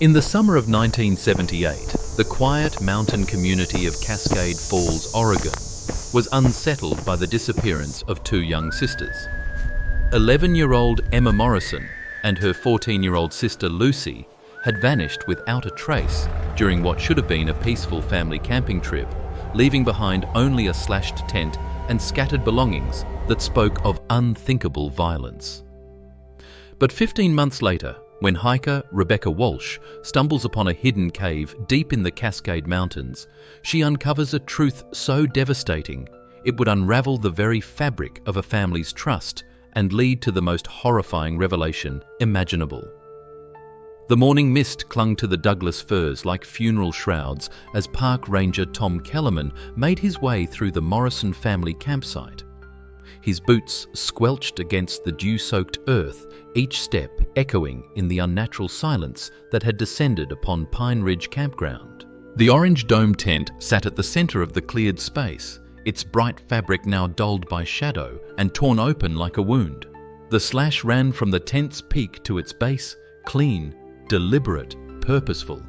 In the summer of 1978, the quiet mountain community of Cascade Falls, Oregon, was unsettled by the disappearance of two young sisters. 11-year-old Emma Morrison and her 14-year-old sister Lucy had vanished without a trace during what should have been a peaceful family camping trip, leaving behind only a slashed tent and scattered belongings that spoke of unthinkable violence. But 15 months later, when hiker Rebecca Walsh stumbles upon a hidden cave deep in the Cascade Mountains, she uncovers a truth so devastating it would unravel the very fabric of a family's trust and lead to the most horrifying revelation imaginable. The morning mist clung to the Douglas firs like funeral shrouds as park ranger Tom Kellerman made his way through the Morrison family campsite. His boots squelched against the dew-soaked earth, each step echoing in the unnatural silence that had descended upon Pine Ridge Campground. The orange dome tent sat at the center of the cleared space, its bright fabric now dulled by shadow and torn open like a wound. The slash ran from the tent's peak to its base, clean, deliberate, purposeful.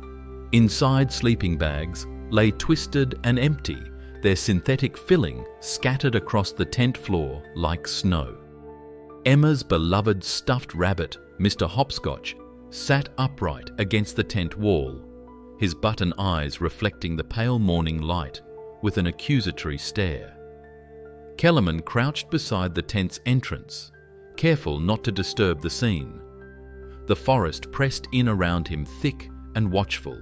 Inside sleeping bags lay twisted and empty, their synthetic filling scattered across the tent floor like snow. Emma's beloved stuffed rabbit, Mr. Hopscotch, sat upright against the tent wall, his button eyes reflecting the pale morning light with an accusatory stare. Kellerman crouched beside the tent's entrance, careful not to disturb the scene. The forest pressed in around him thick and watchful.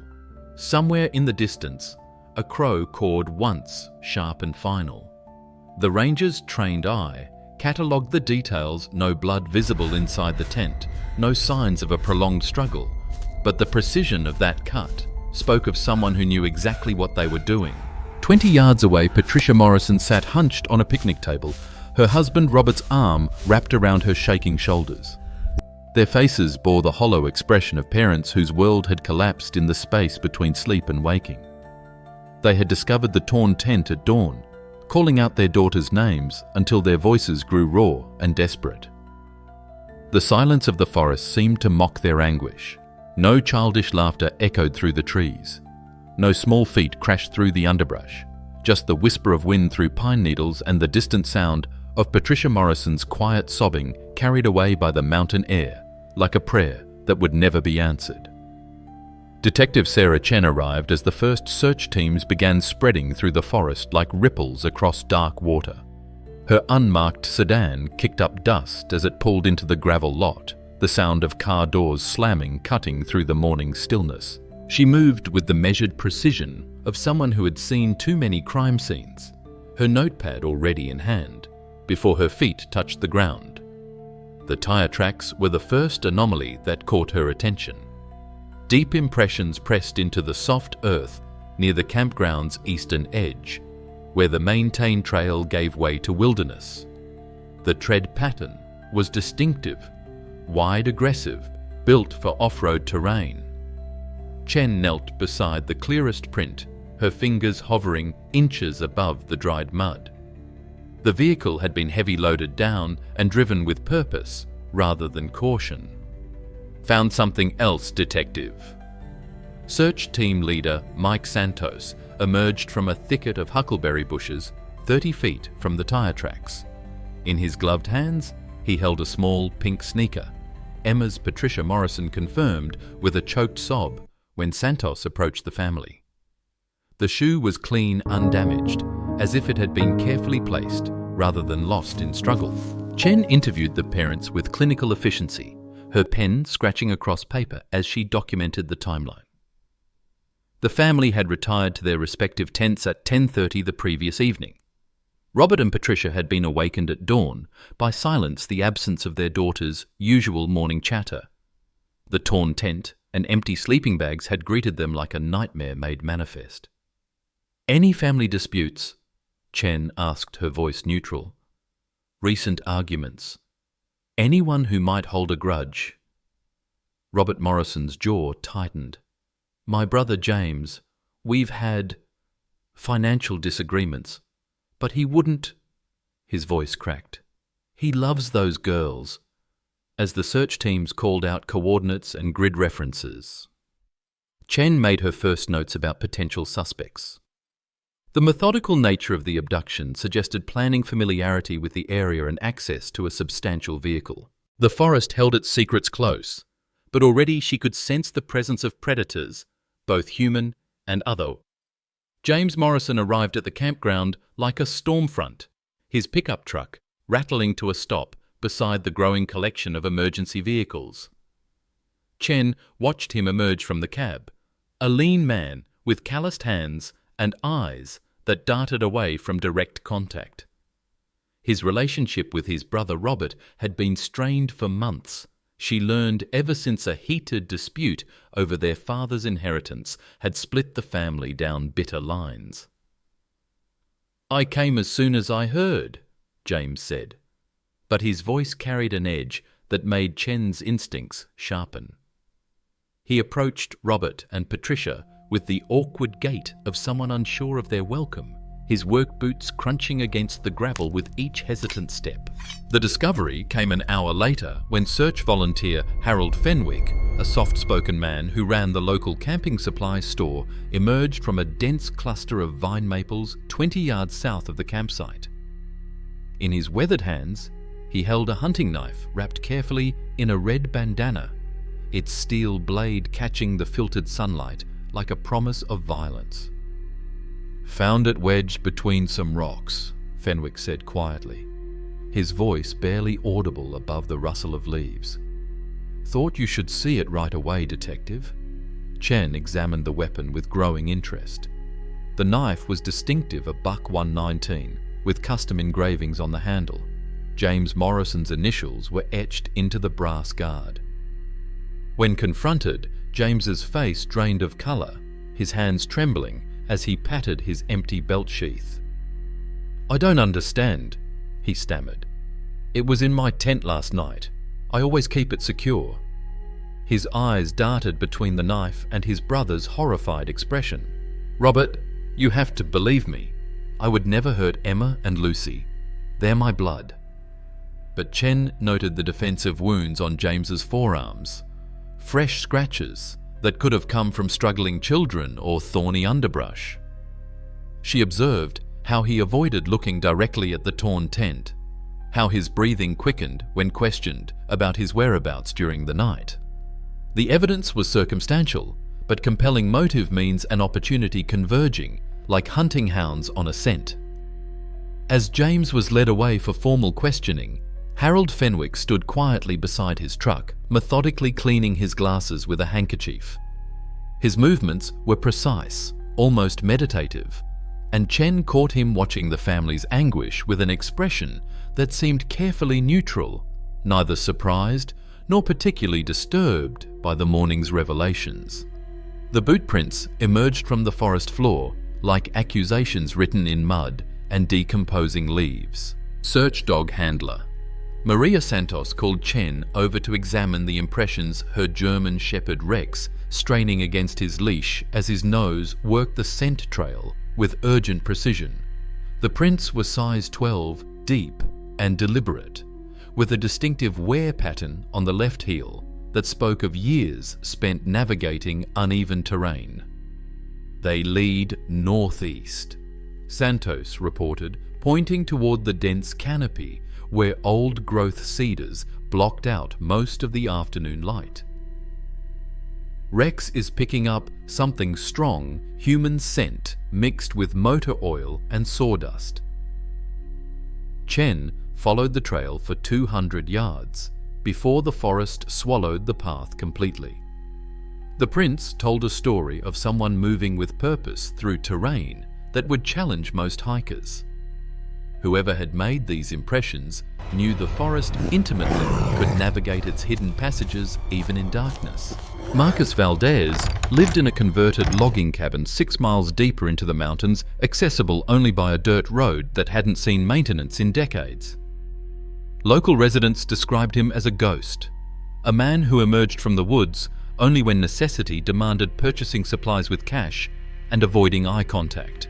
Somewhere in the distance, a crow cawed once, sharp and final. The ranger's trained eye catalogued the details: no blood visible inside the tent, no signs of a prolonged struggle, but the precision of that cut spoke of someone who knew exactly what they were doing. 20 yards away, Patricia Morrison sat hunched on a picnic table, her husband Robert's arm wrapped around her shaking shoulders. Their faces bore the hollow expression of parents whose world had collapsed in the space between sleep and waking. They had discovered the torn tent at dawn, calling out their daughters' names until their voices grew raw and desperate. The silence of the forest seemed to mock their anguish. No childish laughter echoed through the trees. No small feet crashed through the underbrush. Just the whisper of wind through pine needles and the distant sound of Patricia Morrison's quiet sobbing carried away by the mountain air, like a prayer that would never be answered. Detective Sarah Chen arrived as the first search teams began spreading through the forest like ripples across dark water. Her unmarked sedan kicked up dust as it pulled into the gravel lot, the sound of car doors slamming cutting through the morning stillness. She moved with the measured precision of someone who had seen too many crime scenes, her notepad already in hand, before her feet touched the ground. The tire tracks were the first anomaly that caught her attention. Deep impressions pressed into the soft earth near the campground's eastern edge, where the maintained trail gave way to wilderness. The tread pattern was distinctive, wide, aggressive, built for off-road terrain. Chen knelt beside the clearest print, her fingers hovering inches above the dried mud. The vehicle had been heavy loaded down and driven with purpose rather than caution. Found something else, Detective. Search team leader Mike Santos emerged from a thicket of huckleberry bushes 30 feet from the tire tracks. In his gloved hands, he held a small pink sneaker. Emma's Patricia Morrison confirmed with a choked sob when Santos approached the family. The shoe was clean, undamaged, as if it had been carefully placed rather than lost in struggle. Chen interviewed the parents with clinical efficiency, her pen scratching across paper as she documented the timeline. The family had retired to their respective tents at 10:30 the previous evening. Robert and Patricia had been awakened at dawn by silence, the absence of their daughter's usual morning chatter. The torn tent and empty sleeping bags had greeted them like a nightmare made manifest. "Any family disputes?" Chen asked, her voice neutral. "Recent arguments? Anyone who might hold a grudge?" Robert Morrison's jaw tightened. "My brother James, we've had financial disagreements, but he wouldn't..." His voice cracked. "He loves those girls," as the search teams called out coordinates and grid references. Chen made her first notes about potential suspects. The methodical nature of the abduction suggested planning familiarity with the area and access to a substantial vehicle. The forest held its secrets close, but already she could sense the presence of predators, both human and other. James Morrison arrived at the campground like a storm front, his pickup truck rattling to a stop beside the growing collection of emergency vehicles. Chen watched him emerge from the cab, a lean man with calloused hands and eyes that darted away from direct contact. His relationship with his brother Robert had been strained for months. She learned ever since a heated dispute over their father's inheritance had split the family down bitter lines. "I came as soon as I heard," James said, but his voice carried an edge that made Chen's instincts sharpen. He approached Robert and Patricia with the awkward gait of someone unsure of their welcome, his work boots crunching against the gravel with each hesitant step. The discovery came an hour later when search volunteer Harold Fenwick, a soft-spoken man who ran the local camping supplies store, emerged from a dense cluster of vine maples 20 yards south of the campsite. In his weathered hands, he held a hunting knife wrapped carefully in a red bandana, its steel blade catching the filtered sunlight like a promise of violence. "Found it wedged between some rocks," Fenwick said quietly, his voice barely audible above the rustle of leaves. "Thought you should see it right away, Detective." Chen examined the weapon with growing interest. The knife was distinctive, a buck 119, with custom engravings on the handle. James Morrison's initials were etched into the brass guard. When confronted, James's face drained of colour, his hands trembling as he patted his empty belt sheath. "I don't understand," he stammered. "It was in my tent last night. I always keep it secure." His eyes darted between the knife and his brother's horrified expression. "Robert, you have to believe me. I would never hurt Emma and Lucy. They're my blood." But Chen noted the defensive wounds on James's forearms, fresh scratches that could have come from struggling children or thorny underbrush. She observed how he avoided looking directly at the torn tent, how his breathing quickened when questioned about his whereabouts during the night. The evidence was circumstantial, but compelling motive means an opportunity converging, like hunting hounds on a scent. As James was led away for formal questioning, Harold Fenwick stood quietly beside his truck, methodically cleaning his glasses with a handkerchief. His movements were precise, almost meditative, and Chen caught him watching the family's anguish with an expression that seemed carefully neutral, neither surprised nor particularly disturbed by the morning's revelations. The boot prints emerged from the forest floor like accusations written in mud and decomposing leaves. Search dog handler Maria Santos called Chen over to examine the impressions her German Shepherd Rex straining against his leash as his nose worked the scent trail with urgent precision. The prints were size 12, deep and deliberate, with a distinctive wear pattern on the left heel that spoke of years spent navigating uneven terrain. "They lead northeast," Santos reported, pointing toward the dense canopy where old-growth cedars blocked out most of the afternoon light. "Rex is picking up something strong, human scent mixed with motor oil and sawdust." Chen followed the trail for 200 yards before the forest swallowed the path completely. The prints told a story of someone moving with purpose through terrain that would challenge most hikers. Whoever had made these impressions knew the forest intimately, could navigate its hidden passages even in darkness. Marcus Valdez lived in a converted logging cabin 6 miles deeper into the mountains, accessible only by a dirt road that hadn't seen maintenance in decades. Local residents described him as a ghost, a man who emerged from the woods only when necessity demanded purchasing supplies with cash and avoiding eye contact.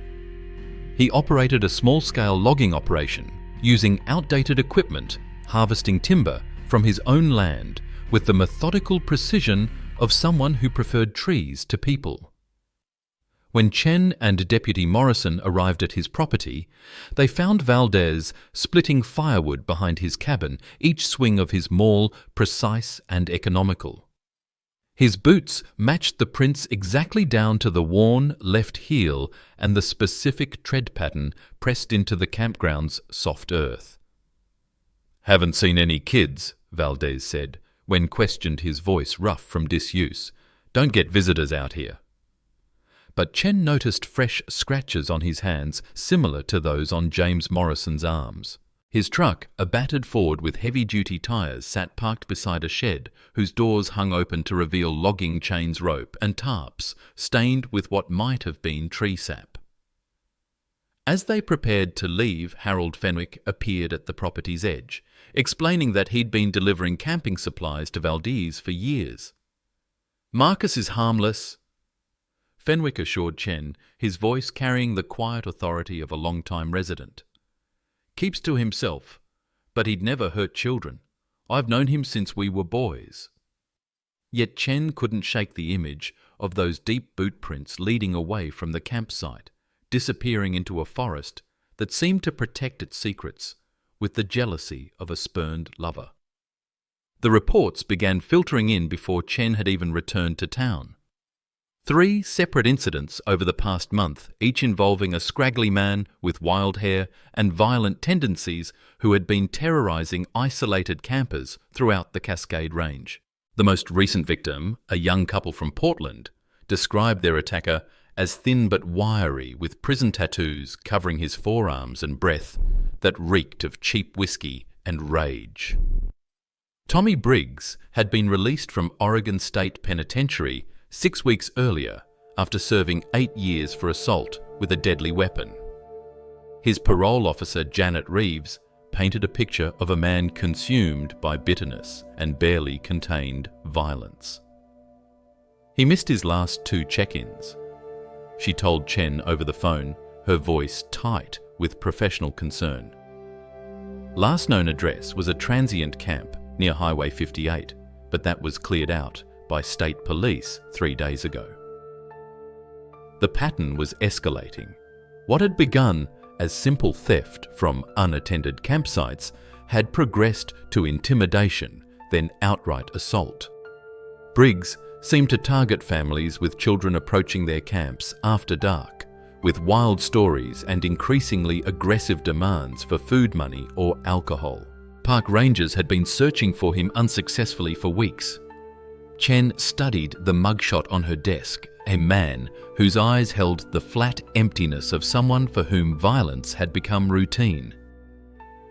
He operated a small-scale logging operation, using outdated equipment, harvesting timber from his own land with the methodical precision of someone who preferred trees to people. When Chen and Deputy Morrison arrived at his property, they found Valdez splitting firewood behind his cabin, each swing of his maul precise and economical. His boots matched the prints exactly down to the worn left heel and the specific tread pattern pressed into the campground's soft earth. "Haven't seen any kids," Valdez said, when questioned, his voice rough from disuse. "Don't get visitors out here." But Chen noticed fresh scratches on his hands similar to those on James Morrison's arms. His truck, a battered Ford with heavy-duty tyres, sat parked beside a shed whose doors hung open to reveal logging chains, rope and tarps stained with what might have been tree sap. As they prepared to leave, Harold Fenwick appeared at the property's edge, explaining that he'd been delivering camping supplies to Valdez for years. "Marcus is harmless," Fenwick assured Chen, his voice carrying the quiet authority of a long-time resident. "Keeps to himself, but he'd never hurt children. I've known him since we were boys." Yet Chen couldn't shake the image of those deep boot prints leading away from the campsite, disappearing into a forest that seemed to protect its secrets with the jealousy of a spurned lover. The reports began filtering in before Chen had even returned to town. 3 separate incidents over the past month, each involving a scraggly man with wild hair and violent tendencies who had been terrorizing isolated campers throughout the Cascade Range. The most recent victim, a young couple from Portland, described their attacker as thin but wiry, with prison tattoos covering his forearms and breath that reeked of cheap whiskey and rage. Tommy Briggs had been released from Oregon State Penitentiary 6 weeks earlier after serving 8 years for assault with a deadly weapon. His parole officer, Janet Reeves, painted a picture of a man consumed by bitterness and barely contained violence. He missed his last 2 check-ins. She told Chen over the phone, her voice tight with professional concern. Last known address was a transient camp near Highway 58, but that was cleared out by state police 3 days ago. The pattern was escalating. What had begun as simple theft from unattended campsites had progressed to intimidation, then outright assault. Briggs seemed to target families with children approaching their camps after dark, with wild stories and increasingly aggressive demands for food money or alcohol. Park rangers had been searching for him unsuccessfully for weeks. Chen studied the mugshot on her desk, a man whose eyes held the flat emptiness of someone for whom violence had become routine.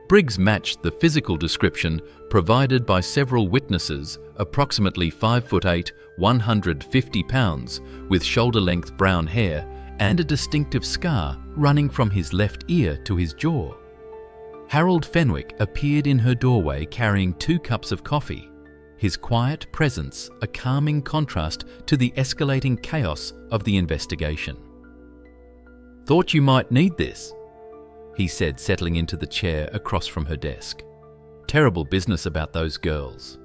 Briggs matched the physical description provided by several witnesses, approximately 5'8", 150 pounds, with shoulder-length brown hair and a distinctive scar running from his left ear to his jaw. Harold Fenwick appeared in her doorway carrying 2 cups of coffee, his quiet presence a calming contrast to the escalating chaos of the investigation. "Thought you might need this," he said, settling into the chair across from her desk. "Terrible business about those girls."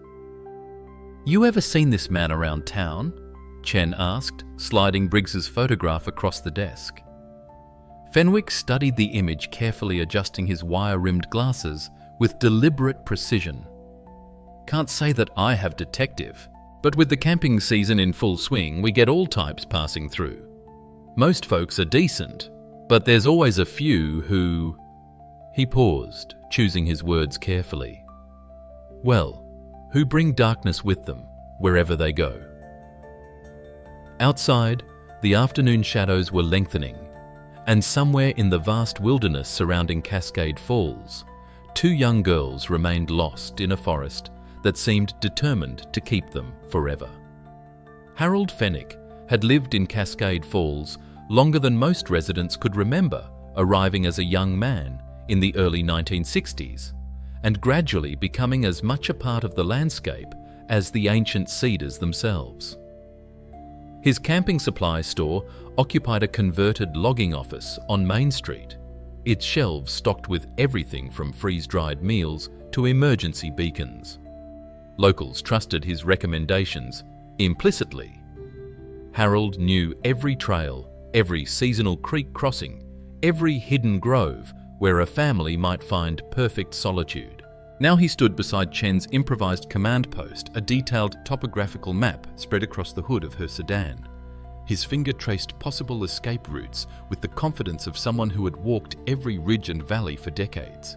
"You ever seen this man around town?" Chen asked, sliding Briggs's photograph across the desk. Fenwick studied the image, carefully adjusting his wire-rimmed glasses with deliberate precision. "Can't say that I have, detective, but with the camping season in full swing, we get all types passing through. Most folks are decent, but there's always a few who..." He paused, choosing his words carefully. "Well, who bring darkness with them, wherever they go." Outside, the afternoon shadows were lengthening, and somewhere in the vast wilderness surrounding Cascade Falls, 2 young girls remained lost in a forest that seemed determined to keep them forever. Harold Fenwick had lived in Cascade Falls longer than most residents could remember, arriving as a young man in the early 1960s, and gradually becoming as much a part of the landscape as the ancient cedars themselves. His camping supply store occupied a converted logging office on Main Street, its shelves stocked with everything from freeze-dried meals to emergency beacons. Locals trusted his recommendations, Implicitly, Harold knew every trail, every seasonal creek crossing, every hidden grove where a family might find perfect solitude. Now he stood beside Chen's improvised command post, a detailed topographical map spread across the hood of her sedan. His finger traced possible escape routes with the confidence of someone who had walked every ridge and valley for decades.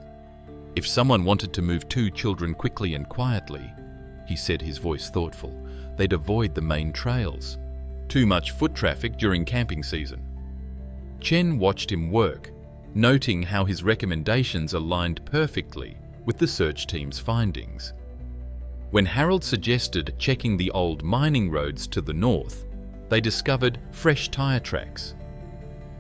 If someone wanted to move 2 children quickly and quietly, he said, his voice thoughtful, they'd avoid the main trails. Too much foot traffic during camping season. Chen watched him work, noting how his recommendations aligned perfectly with the search team's findings. When Harold suggested checking the old mining roads to the north, they discovered fresh tire tracks.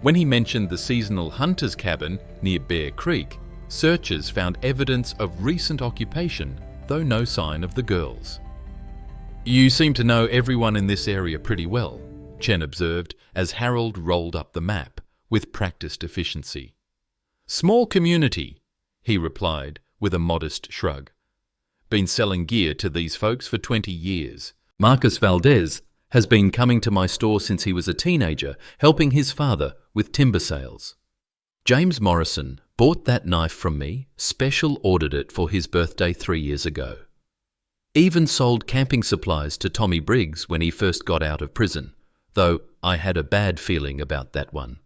When he mentioned the seasonal hunter's cabin near Bear Creek, searchers found evidence of recent occupation, though no sign of the girls. "You seem to know everyone in this area pretty well," Chen observed as Harold rolled up the map with practiced efficiency. "Small community," he replied with a modest shrug. "Been selling gear to these folks for 20 years. Marcus Valdez has been coming to my store since he was a teenager, helping his father with timber sales. James Morrison bought that knife from me, special ordered it for his birthday 3 years ago. Even sold camping supplies to Tommy Briggs when he first got out of prison, though I had a bad feeling about that one."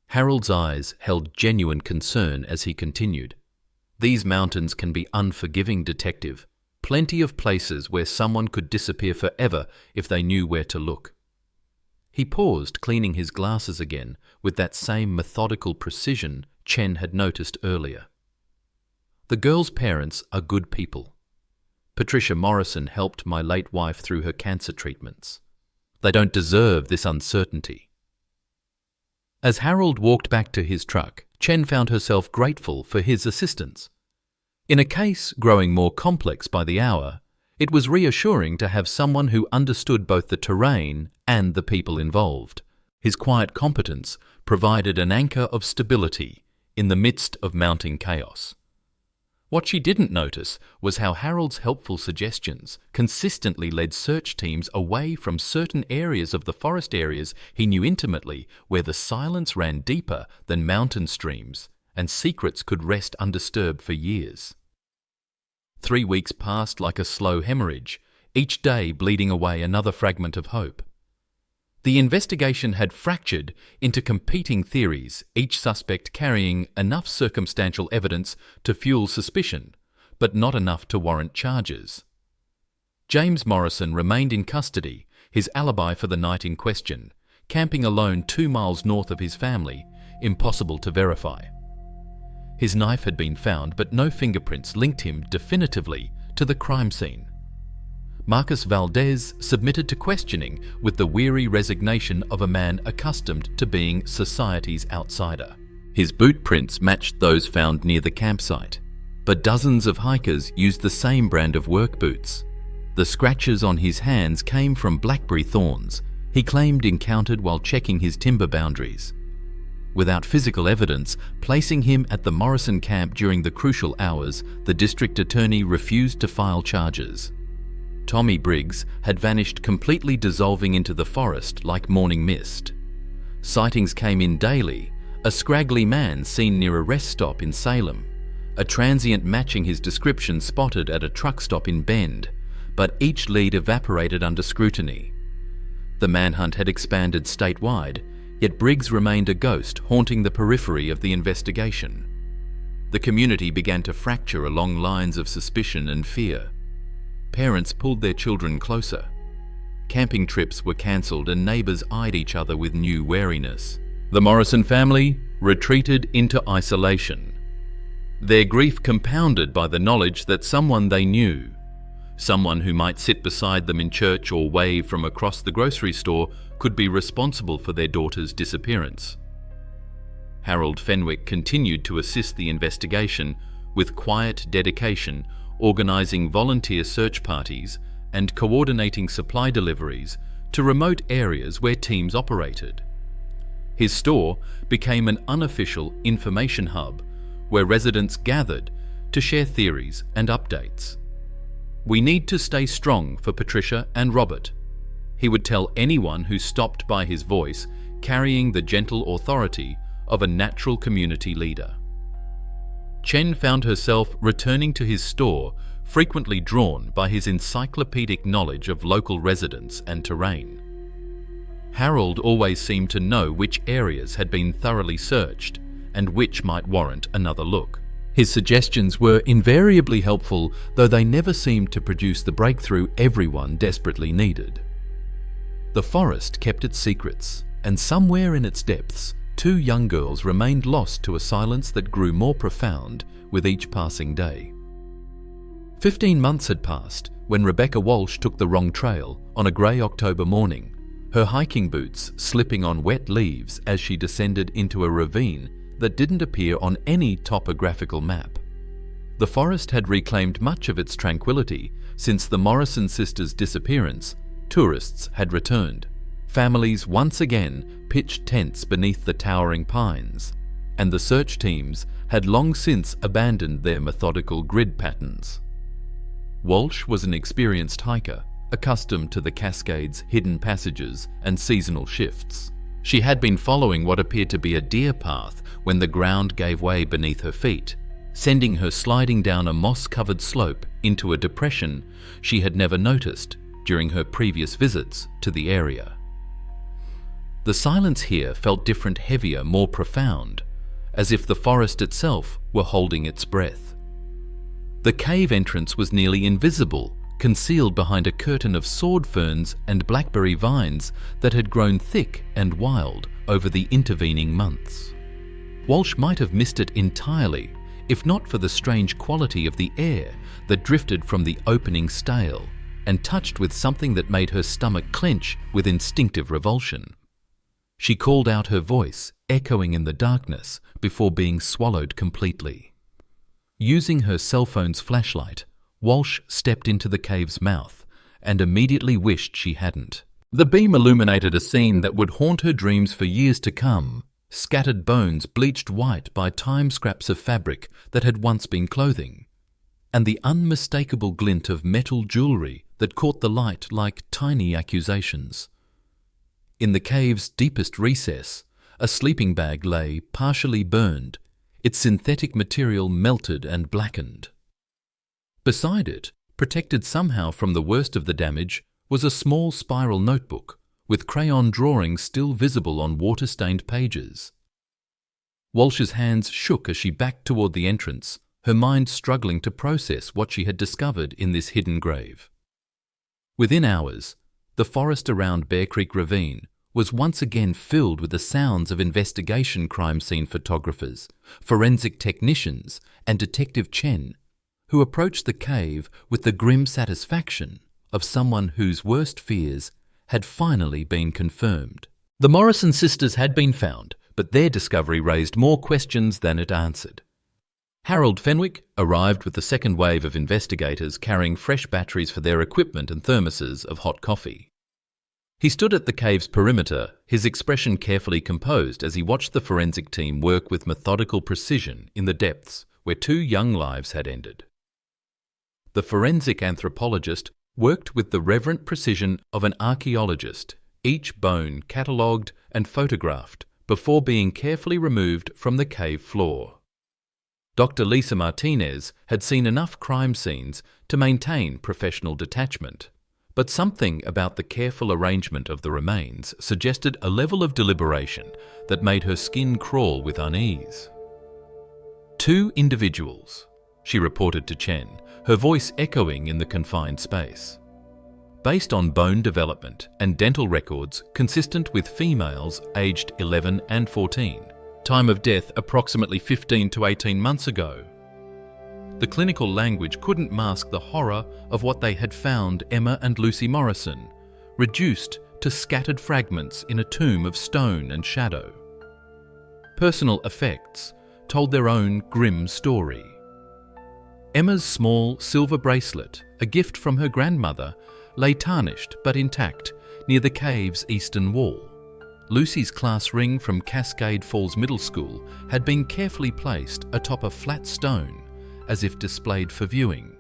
Harold's eyes held genuine concern as he continued. "These mountains can be unforgiving, detective. Plenty of places where someone could disappear forever if they knew where to look." He paused, cleaning his glasses again with that same methodical precision Chen had noticed earlier. "The girl's parents are good people. Patricia Morrison helped my late wife through her cancer treatments. They don't deserve this uncertainty." As Harold walked back to his truck, Chen found herself grateful for his assistance. In a case growing more complex by the hour, it was reassuring to have someone who understood both the terrain and the people involved. His quiet competence provided an anchor of stability in the midst of mounting chaos. What she didn't notice was how Harold's helpful suggestions consistently led search teams away from certain areas of the forest areas he knew intimately, where the silence ran deeper than mountain streams and secrets could rest undisturbed for years. 3 weeks passed like a slow hemorrhage, each day bleeding away another fragment of hope. The investigation had fractured into competing theories, each suspect carrying enough circumstantial evidence to fuel suspicion, but not enough to warrant charges. James Morrison remained in custody, his alibi for the night in question, camping alone 2 miles north of his family, impossible to verify. His knife had been found, but no fingerprints linked him definitively to the crime scene. Marcus Valdez submitted to questioning with the weary resignation of a man accustomed to being society's outsider. His boot prints matched those found near the campsite, but dozens of hikers used the same brand of work boots. The scratches on his hands came from blackberry thorns he claimed encountered while checking his timber boundaries. Without physical evidence placing him at the Morrison camp during the crucial hours, the district attorney refused to file charges. Tommy Briggs had vanished, completely dissolving into the forest like morning mist. Sightings came in daily, a scraggly man seen near a rest stop in Salem, a transient matching his description spotted at a truck stop in Bend, but each lead evaporated under scrutiny. The manhunt had expanded statewide, yet Briggs remained a ghost haunting the periphery of the investigation. The community began to fracture along lines of suspicion and fear. Parents pulled their children closer. Camping trips were cancelled and neighbours eyed each other with new wariness. The Morrison family retreated into isolation, their grief compounded by the knowledge that someone they knew, someone who might sit beside them in church or wave from across the grocery store, could be responsible for their daughter's disappearance. Harold Fenwick continued to assist the investigation with quiet dedication, organising volunteer search parties and coordinating supply deliveries to remote areas where teams operated. His store became an unofficial information hub where residents gathered to share theories and updates. "We need to stay strong for Patricia and Robert," He would tell anyone who stopped by his voice, carrying the gentle authority of a natural community leader. Chen found herself returning to his store, frequently drawn by his encyclopedic knowledge of local residents and terrain. Harold always seemed to know which areas had been thoroughly searched and which might warrant another look. His suggestions were invariably helpful, though they never seemed to produce the breakthrough everyone desperately needed. The forest kept its secrets, and somewhere in its depths, two young girls remained lost to a silence that grew more profound with each passing day. 15 months had passed when Rebecca Walsh took the wrong trail on a grey October morning, her hiking boots slipping on wet leaves as she descended into a ravine that didn't appear on any topographical map. The forest had reclaimed much of its tranquility since the Morrison sisters' disappearance. Tourists had returned. Families once again pitched tents beneath the towering pines, and the search teams had long since abandoned their methodical grid patterns. Walsh was an experienced hiker, accustomed to the Cascades' hidden passages and seasonal shifts. She had been following what appeared to be a deer path when the ground gave way beneath her feet, sending her sliding down a moss-covered slope into a depression she had never noticed during her previous visits to the area. The silence here felt different, heavier, more profound, as if the forest itself were holding its breath. The cave entrance was nearly invisible, concealed behind a curtain of sword ferns and blackberry vines that had grown thick and wild over the intervening months. Walsh might have missed it entirely, if not for the strange quality of the air that drifted from the opening stale and touched with something that made her stomach clench with instinctive revulsion. She called out, her voice echoing in the darkness before being swallowed completely. Using her cell phone's flashlight, Walsh stepped into the cave's mouth and immediately wished she hadn't. The beam illuminated a scene that would haunt her dreams for years to come: scattered bones bleached white by time scraps of fabric that had once been clothing, and the unmistakable glint of metal jewelry that caught the light like tiny accusations. In the cave's deepest recess, a sleeping bag lay, partially burned, its synthetic material melted and blackened. Beside it, protected somehow from the worst of the damage, was a small spiral notebook with crayon drawings still visible on water-stained pages. Walsh's hands shook as she backed toward the entrance, her mind struggling to process what she had discovered in this hidden grave. Within hours, the forest around Bear Creek Ravine was once again filled with the sounds of investigation crime scene photographers, forensic technicians, and Detective Chen, who approached the cave with the grim satisfaction of someone whose worst fears had finally been confirmed. The Morrison sisters had been found, but their discovery raised more questions than it answered. Harold Fenwick arrived with the second wave of investigators carrying fresh batteries for their equipment and thermoses of hot coffee. He stood at the cave's perimeter, his expression carefully composed as he watched the forensic team work with methodical precision in the depths where two young lives had ended. The forensic anthropologist worked with the reverent precision of an archaeologist, each bone catalogued and photographed before being carefully removed from the cave floor. Dr. Lisa Martinez had seen enough crime scenes to maintain professional detachment, but something about the careful arrangement of the remains suggested a level of deliberation that made her skin crawl with unease. "Two individuals," she reported to Chen, her voice echoing in the confined space. "Based on bone development and dental records consistent with females aged 11 and 14. Time of death approximately 15 to 18 months ago." The clinical language couldn't mask the horror of what they had found Emma and Lucy Morrison, reduced to scattered fragments in a tomb of stone and shadow. Personal effects told their own grim story. Emma's small silver bracelet, a gift from her grandmother, lay tarnished but intact near the cave's eastern wall. Lucy's class ring from Cascade Falls Middle School had been carefully placed atop a flat stone, as if displayed for viewing.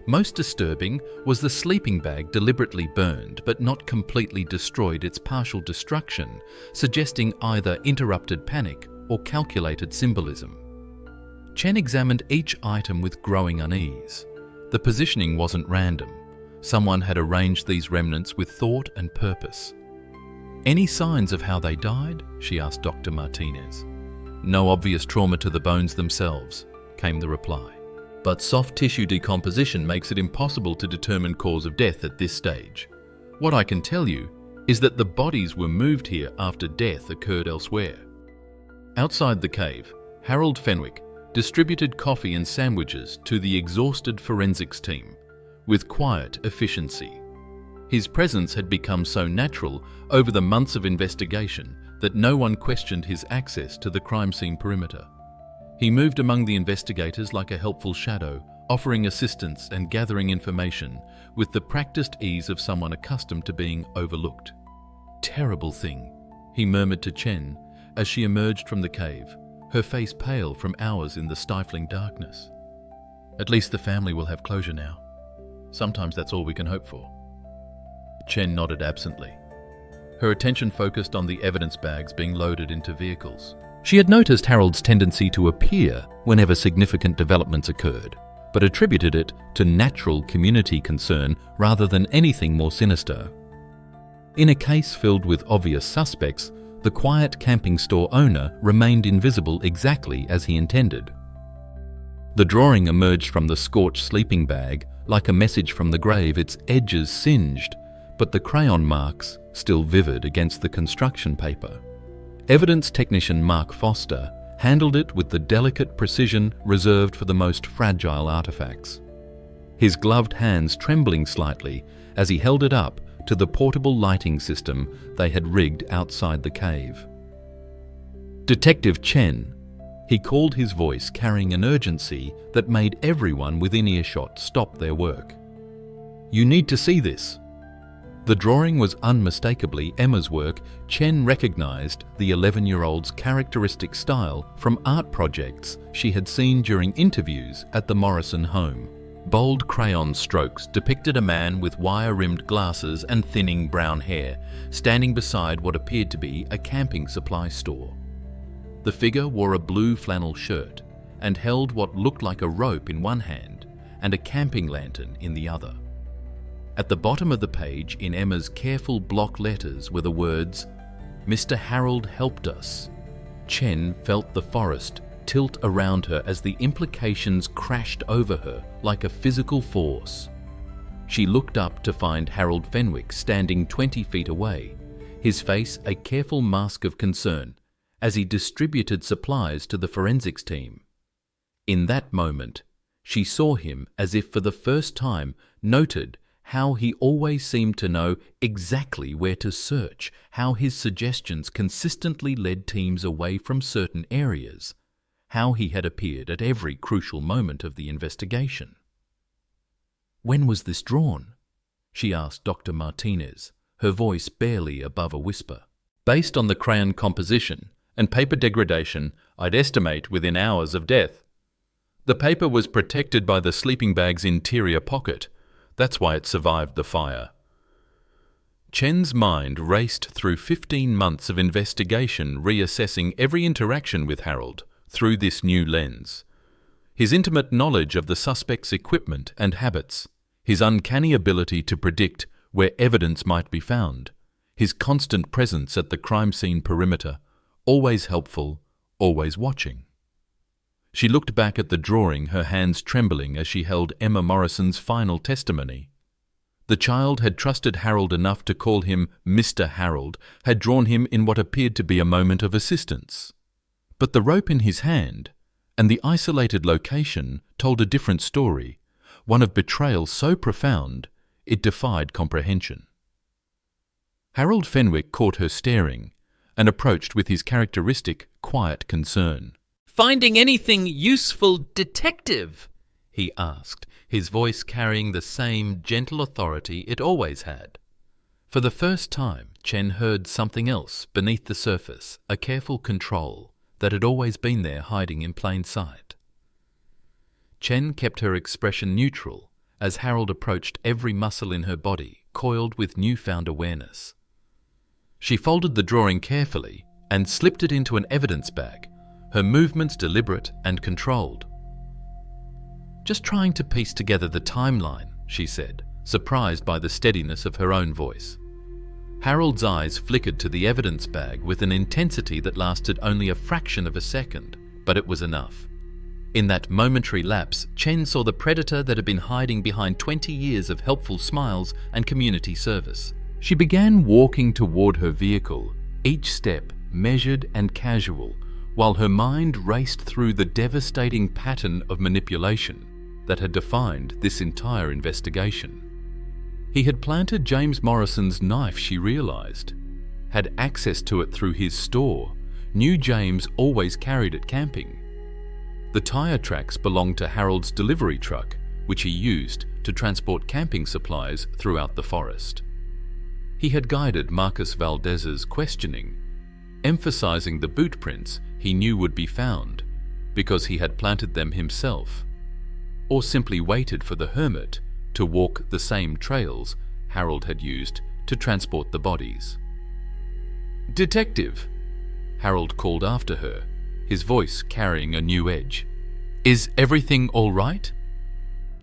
Most disturbing was the sleeping bag deliberately burned but not completely destroyed. Its partial destruction, suggesting either interrupted panic or calculated symbolism. Chen examined each item with growing unease. The positioning wasn't random. Someone had arranged these remnants with thought and purpose. "Any signs of how they died?" she asked Dr. Martinez. "No obvious trauma to the bones themselves," came the reply. "But soft tissue decomposition makes it impossible to determine cause of death at this stage. What I can tell you is that the bodies were moved here after death occurred elsewhere." Outside the cave, Harold Fenwick distributed coffee and sandwiches to the exhausted forensics team with quiet efficiency. His presence had become so natural over the months of investigation that no one questioned his access to the crime scene perimeter. He moved among the investigators like a helpful shadow, offering assistance and gathering information with the practiced ease of someone accustomed to being overlooked. "Terrible thing," he murmured to Chen as she emerged from the cave, her face pale from hours in the stifling darkness. "At least the family will have closure now. Sometimes that's all we can hope for." Chen nodded absently. Her attention focused on the evidence bags being loaded into vehicles. She had noticed Harold's tendency to appear whenever significant developments occurred, but attributed it to natural community concern rather than anything more sinister. In a case filled with obvious suspects, the quiet camping store owner remained invisible exactly as he intended. The drawing emerged from the scorched sleeping bag like a message from the grave, its edges singed, but the crayon marks still vivid against the construction paper. Evidence technician Mark Foster handled it with the delicate precision reserved for the most fragile artifacts, his gloved hands trembling slightly as he held it up to the portable lighting system they had rigged outside the cave. "Detective Chen," he called, his voice carrying an urgency that made everyone within earshot stop their work. "You need to see this." The drawing was unmistakably Emma's work. Chen recognized the 11-year-old's characteristic style from art projects she had seen during interviews at the Morrison home. Bold crayon strokes depicted a man with wire-rimmed glasses and thinning brown hair, standing beside what appeared to be a camping supply store. The figure wore a blue flannel shirt and held what looked like a rope in one hand and a camping lantern in the other. At the bottom of the page, in Emma's careful block letters, were the words, "Mr. Harold helped us." Chen felt the forest tilt around her as the implications crashed over her like a physical force. She looked up to find Harold Fenwick standing 20 feet away, his face a careful mask of concern as he distributed supplies to the forensics team. In that moment, she saw him as if for the first time, noted how he always seemed to know exactly where to search, how his suggestions consistently led teams away from certain areas, how he had appeared at every crucial moment of the investigation. "When was this drawn?" she asked Dr. Martinez, her voice barely above a whisper. "Based on the crayon composition and paper degradation, I'd estimate within hours of death. The paper was protected by the sleeping bag's interior pocket. That's why it survived the fire." Chen's mind raced through 15 months of investigation, reassessing every interaction with Harold through this new lens. His intimate knowledge of the suspect's equipment and habits, his uncanny ability to predict where evidence might be found, his constant presence at the crime scene perimeter, always helpful, always watching. She looked back at the drawing, her hands trembling as she held Emma Morrison's final testimony. The child had trusted Harold enough to call him Mr. Harold, had drawn him in what appeared to be a moment of assistance. But the rope in his hand and the isolated location told a different story, one of betrayal so profound it defied comprehension. Harold Fenwick caught her staring and approached with his characteristic quiet concern. "Finding anything useful, detective?" he asked, his voice carrying the same gentle authority it always had. For the first time, Chen heard something else beneath the surface, a careful control that had always been there hiding in plain sight. Chen kept her expression neutral as Harold approached, every muscle in her body coiled with newfound awareness. She folded the drawing carefully and slipped it into an evidence bag, her movements deliberate and controlled. "Just trying to piece together the timeline," she said, surprised by the steadiness of her own voice. Harold's eyes flickered to the evidence bag with an intensity that lasted only a fraction of a second, but it was enough. In that momentary lapse, Chen saw the predator that had been hiding behind 20 years of helpful smiles and community service. She began walking toward her vehicle, each step measured and casual, while her mind raced through the devastating pattern of manipulation that had defined this entire investigation. He had planted James Morrison's knife, she realized, had access to it through his store, knew James always carried it camping. The tire tracks belonged to Harold's delivery truck, which he used to transport camping supplies throughout the forest. He had guided Marcus Valdez's questioning, emphasizing the boot prints he knew would be found because he had planted them himself, or simply waited for the hermit to walk the same trails Harold had used to transport the bodies. "Detective," Harold called after her, his voice carrying a new edge. "Is everything all right?"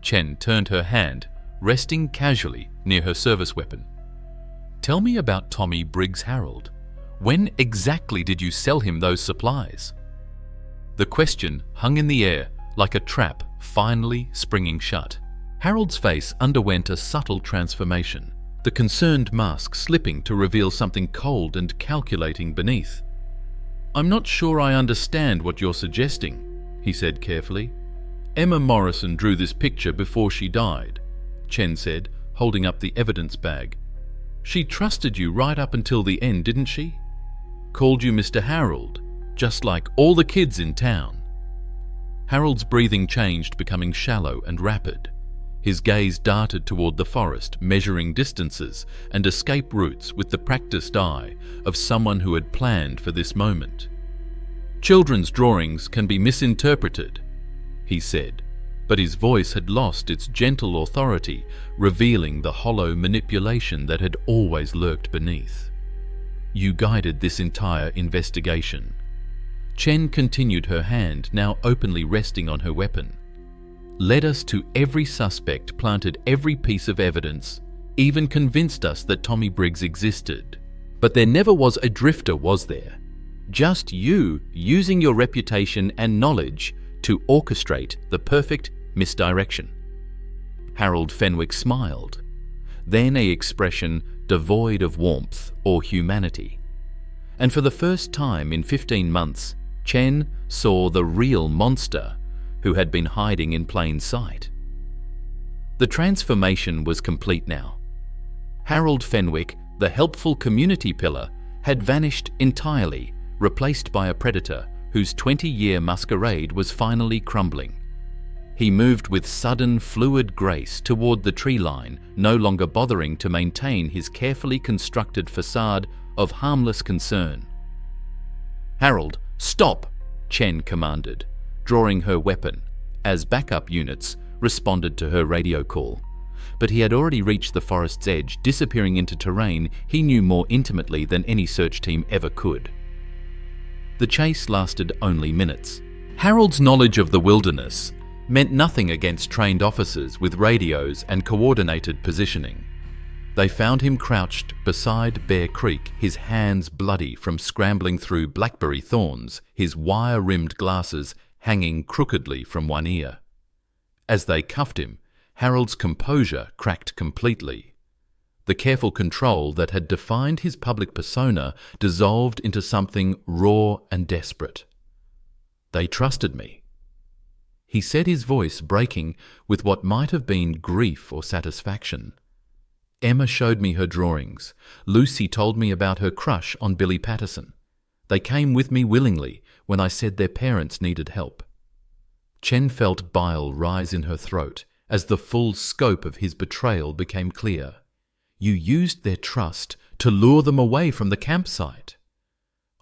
Chen turned her hand, resting casually near her service weapon. "Tell me about Tommy Briggs Harold. When exactly did you sell him those supplies?" The question hung in the air like a trap finally springing shut. Harold's face underwent a subtle transformation, the concerned mask slipping to reveal something cold and calculating beneath. "I'm not sure I understand what you're suggesting," he said carefully. "Emma Morrison drew this picture before she died," Chen said, holding up the evidence bag. "She trusted you right up until the end, didn't she? Called you Mr. Harold, just like all the kids in town." Harold's breathing changed, becoming shallow and rapid. His gaze darted toward the forest, measuring distances and escape routes with the practiced eye of someone who had planned for this moment. "Children's drawings can be misinterpreted," he said, but his voice had lost its gentle authority, revealing the hollow manipulation that had always lurked beneath. "You guided this entire investigation." Chen continued, her hand now openly resting on her weapon. "Led us to every suspect, planted every piece of evidence, even convinced us that Tommy Briggs existed. But there never was a drifter, was there? Just you using your reputation and knowledge to orchestrate the perfect misdirection." Harold Fenwick smiled, then a expression devoid of warmth or humanity. And for the first time in 15 months, Chen saw the real monster who had been hiding in plain sight. The transformation was complete now. Harold Fenwick, the helpful community pillar, had vanished entirely, replaced by a predator whose 20-year masquerade was finally crumbling. He moved with sudden, fluid grace toward the tree line, no longer bothering to maintain his carefully constructed facade of harmless concern. "Harold, stop!" Chen commanded, drawing her weapon, as backup units responded to her radio call. But he had already reached the forest's edge, disappearing into terrain he knew more intimately than any search team ever could. The chase lasted only minutes. Harold's knowledge of the wilderness meant nothing against trained officers with radios and coordinated positioning. They found him crouched beside Bear Creek, his hands bloody from scrambling through blackberry thorns, his wire-rimmed glasses hanging crookedly from one ear. As they cuffed him, Harold's composure cracked completely. The careful control that had defined his public persona dissolved into something raw and desperate. "They trusted me," he said, his voice breaking with what might have been grief or satisfaction. "Emma showed me her drawings. Lucy told me about her crush on Billy Patterson. They came with me willingly when I said their parents needed help." Chen felt bile rise in her throat as the full scope of his betrayal became clear. "You used their trust to lure them away from the campsite."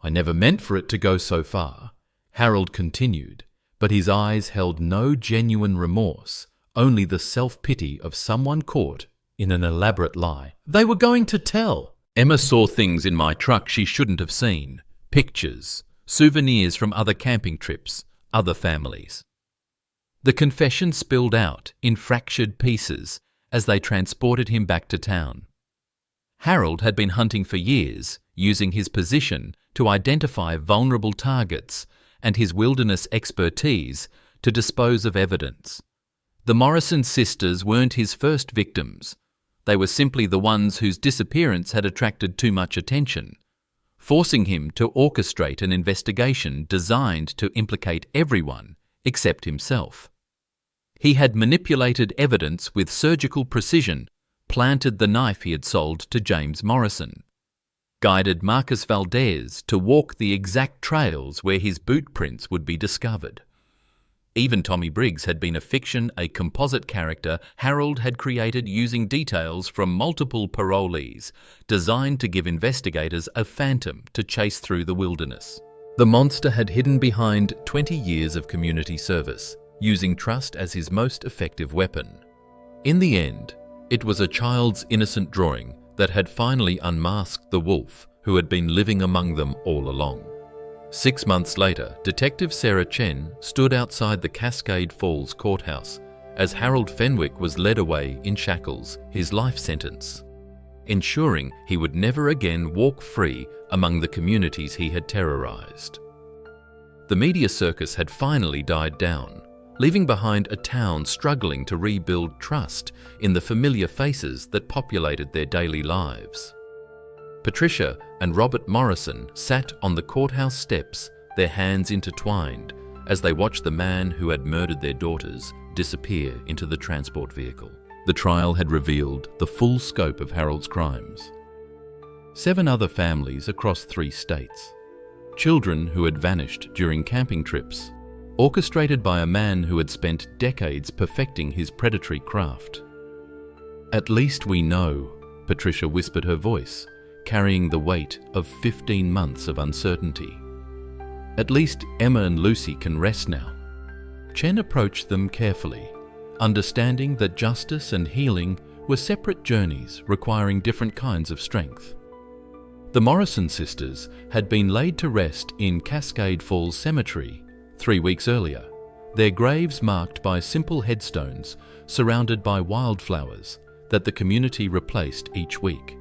"I never meant for it to go so far," Harold continued, but his eyes held no genuine remorse, only the self-pity of someone caught in an elaborate lie. They were going to tell. Emma saw things in my truck she shouldn't have seen. Pictures, souvenirs from other camping trips, other families. The confession spilled out in fractured pieces as they transported him back to town. Harold had been hunting for years, using his position to identify vulnerable targets and his wilderness expertise to dispose of evidence. The Morrison sisters weren't his first victims. They were simply the ones whose disappearance had attracted too much attention, forcing him to orchestrate an investigation designed to implicate everyone except himself. He had manipulated evidence with surgical precision, planted the knife he had sold to James Morrison, guided Marcus Valdez to walk the exact trails where his boot prints would be discovered. Even Tommy Briggs had been a fiction, a composite character Harold had created using details from multiple parolees, designed to give investigators a phantom to chase through the wilderness. The monster had hidden behind 20 years of community service, using trust as his most effective weapon. In the end, it was a child's innocent drawing that had finally unmasked the wolf who had been living among them all along. 6 months later, Detective Sarah Chen stood outside the Cascade Falls courthouse as Harold Fenwick was led away in shackles, his life sentence, ensuring he would never again walk free among the communities he had terrorized. The media circus had finally died down, leaving behind a town struggling to rebuild trust in the familiar faces that populated their daily lives. Patricia and Robert Morrison sat on the courthouse steps, their hands intertwined, as they watched the man who had murdered their daughters disappear into the transport vehicle. The trial had revealed the full scope of Harold's crimes. 7 other families across 3 states. Children who had vanished during camping trips, orchestrated by a man who had spent decades perfecting his predatory craft. "At least we know," Patricia whispered, her voice carrying the weight of 15 months of uncertainty. "At least Emma and Lucy can rest now." Chen approached them carefully, understanding that justice and healing were separate journeys requiring different kinds of strength. The Morrison sisters had been laid to rest in Cascade Falls Cemetery 3 weeks earlier, their graves marked by simple headstones surrounded by wildflowers that the community replaced each week.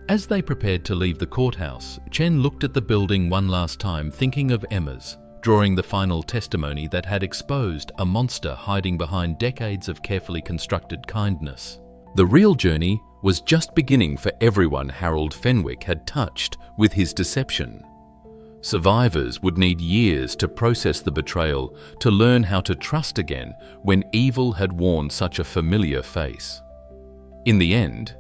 As they prepared to leave the courthouse, Chen looked at the building one last time, thinking of Emma's, drawing the final testimony that had exposed a monster hiding behind decades of carefully constructed kindness. The real journey was just beginning for everyone Harold Fenwick had touched with his deception. Survivors would need years to process the betrayal, to learn how to trust again when evil had worn such a familiar face. In the end,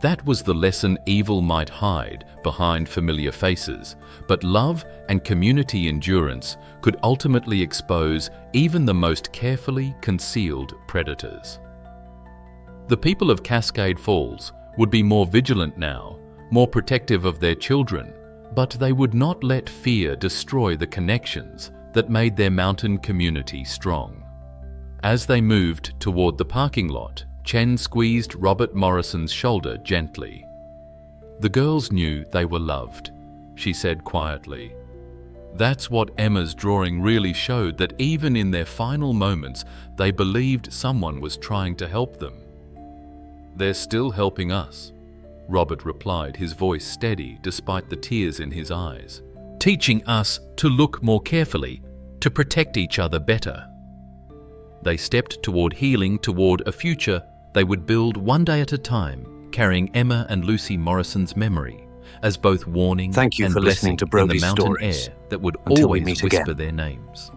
that was the lesson: evil might hide behind familiar faces, but love and community endurance could ultimately expose even the most carefully concealed predators. The people of Cascade Falls would be more vigilant now, more protective of their children, but they would not let fear destroy the connections that made their mountain community strong. As they moved toward the parking lot, Chen squeezed Robert Morrison's shoulder gently. "The girls knew they were loved," she said quietly. "That's what Emma's drawing really showed, that even in their final moments, they believed someone was trying to help them." "They're still helping us," Robert replied, his voice steady despite the tears in his eyes. "Teaching us to look more carefully, to protect each other better." They stepped toward healing, toward a future they would build one day at a time, carrying Emma and Lucy Morrison's memory as both warning Thank you and for listening blessing to in the Brody's mountain Stories. air that would Until we always meet whisper again. their names.